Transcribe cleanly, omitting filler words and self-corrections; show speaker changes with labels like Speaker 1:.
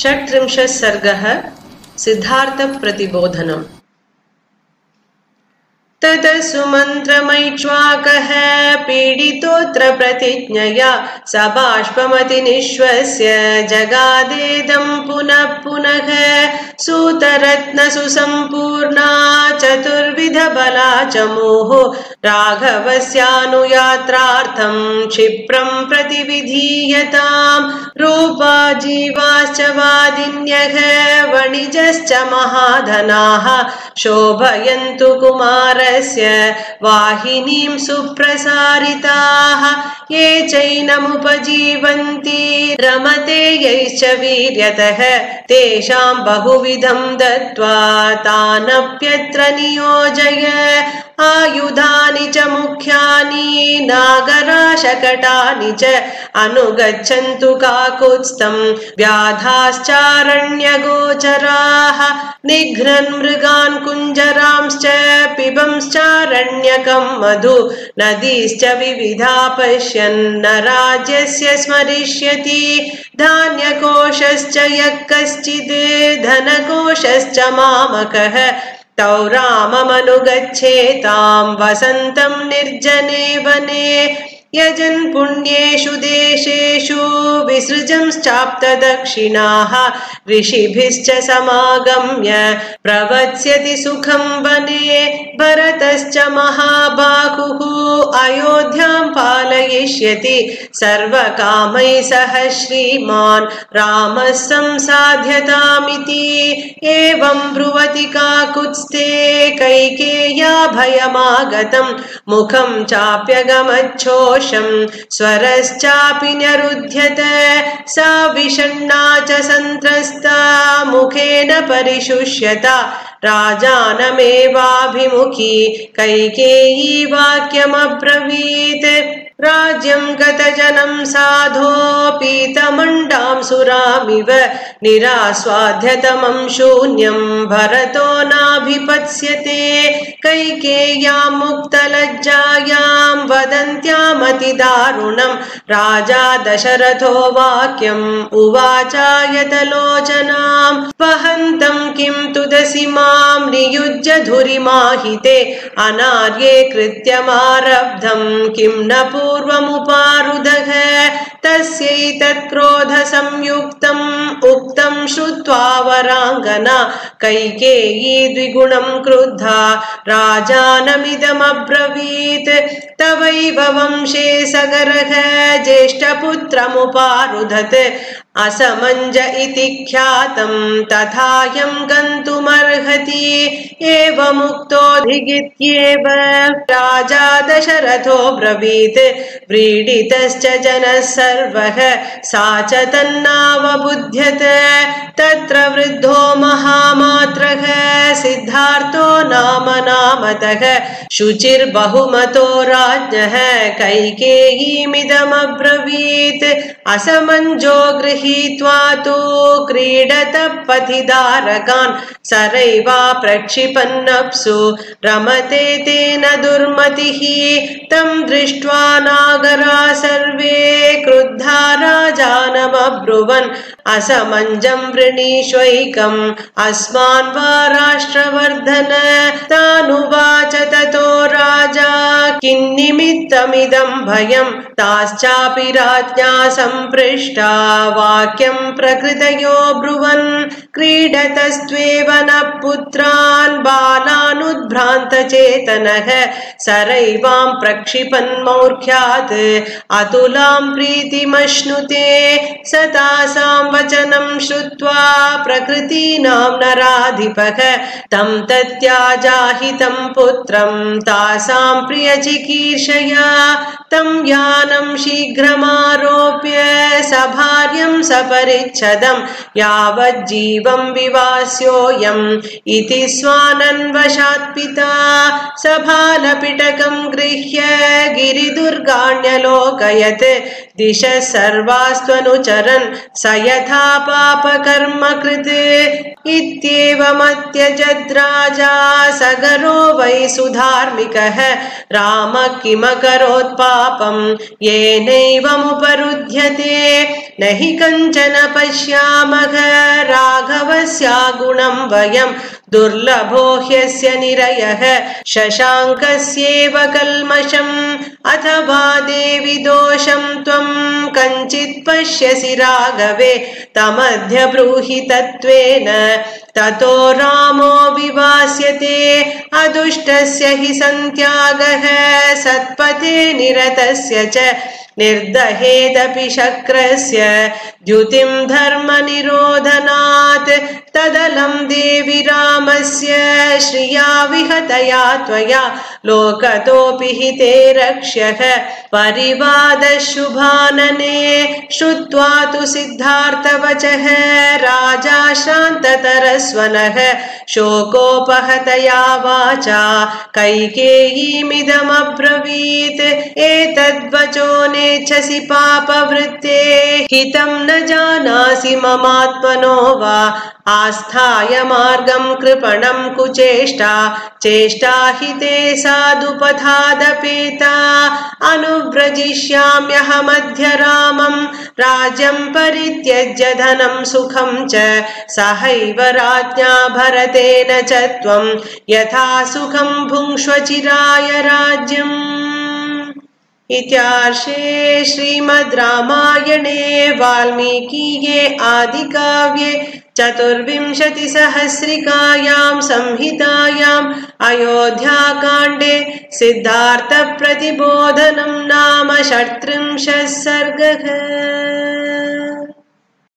Speaker 1: षट्त्रिंशः सर्गः सिद्धार्थप्रतिबोधनम्। ततः सुमन्त्रमैक्ष्वाकः पीडितोऽत्र प्रतिज्ञया स बाष्पमतिनिश्वस्य जगादेदं पुनः पुनः। सूतरत्नसुसम्पूर्णा चतुर्विधबला च मोहो राघवस्यानुयात्रार्थं क्षिप्रं प्रतिविधीयताम्। रूपा जीवाश्च वादिन्यः वणिजश्च महाधनाः शोभयन्तु कुमारस्य वाहिनीं सुप्रसारिताः। ये चैनमुपजीवन्ति रमते यैश्च वीर्यतः तेषां बहुविधं दत्त्वा तानप्यत्र नियोजय। आयुधानि च मुख्यानि नागराशकटानि च अनुगच्छन्तु काकुत्स्थं व्याधाश्चारण्यगोचराः। निघ्नन् मृगान् कुञ्जरांश्च पिबंश्चारण्यकं मधु नदीश्च विविधा पश्यन् न राज्यस्य स्मरिष्यति। धान्यकोशश्च यः कश्चिद् धनकोशश्च मामकः तौ राममनुगच्छेतां वसन्तं निर्जने वने। यजन् पुण्येषु देशेषु विसृजंश्चाप्तदक्षिणाः ऋषिभिश्च समागम्य प्रवत्स्यति सुखं वने। भरतश्च महाबाहुः अयोध्यां पालयिष्यति सर्वकामैः सह श्रीमान् रामः संसाध्यतामिति। एवं ब्रुवति काकुत्स्थे कैकेय्या भयमागतं मुखं चाप्यगमच्छोषम् स्वरश्चापि न्यरुध्यत। सा विषण्णा च सन्त्रस्ता मुखेन परिशुष्यता राजानमेवाभिमुखी कैकेयी वाक्यमब्रवीत्। राज्यं गतजनं साधो पीतमण्डां सुरामिव निरास्वाद्यतमं शून्यं भरतो नाभिपत्स्यते। कैकेय्यां मुक्तलज्जायां वदन्त्यामतिदारुणं राजा दशरथो वाक्यम् उवाचायतलोचनां। वहन्तं किं तुदसि मां नियुज्य धुरिमाहिते अनार्ये कृत्यमारब्धं किं न पूर्वमुपारुदः। तस्यैतत्क्रोधसंयुक्तम् उक्तं श्रुत्वा वराङ्गना कैकेयी द्विगुणं क्रुद्धा राजानमिदमब्रवीत्। तवैव वंशे सगरः ज्येष्ठपुत्रमुपारुधत् असमञ्ज इति ख्यातं तथायं गन्तुमर्हति। एवमुक्तोऽधिगित्येव राजा दशरथो ब्रवीत्। व्रीडितश्च जनः सर्वः सा च तन्नावबुध्यत। तत्र वृद्धो महामात्रः सिद्धार्थो नामतः शुचिर्बहुमतो राज्ञः कैकेयीमिदमब्रवीत्। असमञ्जो गृहीत्वा तु क्रीडतः पथिदारकान् सरैवा प्रक्षिपन्नप्सु रमते तेन दुर्मतिः। तं दृष्ट्वा नागरा सर्वे क्रुद्धा राजानमब्रुवन् असमञ्जं वृणीष्वैकम् अस्मान् वा राष्ट्रवर्धन। तानुवाच ततो राजा किन्निमित्तमिदं भयं ताश्चापि राज्ञा सम्पृष्टा वाक्यं प्रकृतयो ब्रुवन्। क्रीडतस्त्वेव नः पुत्रान् बालानुद्भ्रान्तचेतनः सरैवां प्रक्षिपन्मौर्ख्यात् अतुलां प्रीतिमश्नुते। स तासां वचनं श्रुत्वा प्रकृतीनां नराधिपः तं तत्याजाहितं पुत्रं तासां प्रियचिकीर्षया। तं यानं शीघ्रमारोप्य सभार्यं सपरिच्छदं यावज्जीवं विवास्योऽयम् इति स्वानन्वशात् पिता। सभालपिटकं गृह्य गिरिदुर्गाण्यलोकयत् दिशः सर्वास्त्वनुचरन् स यथा पापकर्म कृत्। इत्येवमत्यजद्राजा सगरो वै सुधार्मिकः राम किमकरोत् पापं येनैवमुपरुध्यते। न हि कञ्चन पश्यामः राघवस्य गुणं वयं दुर्लभो ह्यस्य निरयः शशाङ्कस्येव कल्मषम् अथवा देवि दोषं त्वं कञ्चित् पश्यसि राघवे तमद्य ब्रूहि तत्त्वेन ततो रामो विवास्यते अदुष्टस्य हि सन्त्यागः सत्पथे निरतस्य च निर्दहेदपि शक्रस्य द्युतिं धर्मनिरोधनात् तदलं देवि रामस्य श्रिया विहतया त्वया लोकतोऽपि हिते रक्ष्यः परिवादशुभानने श्रुत्वा तु सिद्धार्थवचः राजा श्रान्ततरस्वनः शोकोपहतया वाचा कैकेयीमिदमब्रवीत् एतद्वचो नेच्छसि पापवृत्ते हितं न जानासि ममात्मनो वा आस्थाय मार्गं कृपणं कुचेष्टा चेष्टा हिते साधुपथादपेता अनुव्रजिष्याम्यहमद्य रामं राज्यं परित्यज्य धनं सुखं च सहैव राज्ञा भरतेन च त्वं यथा सुखं भुङ्क्ष्व चिराय राज्यम् इत्यार्षे श्रीमद् रामायणे वाल्मीकीये आदिकाव्ये चतुर्विंशतिसहस्रिकायां संहितायाम् अयोध्याकाण्डे सिद्धार्थप्रतिबोधनं नाम 38 सर्गः।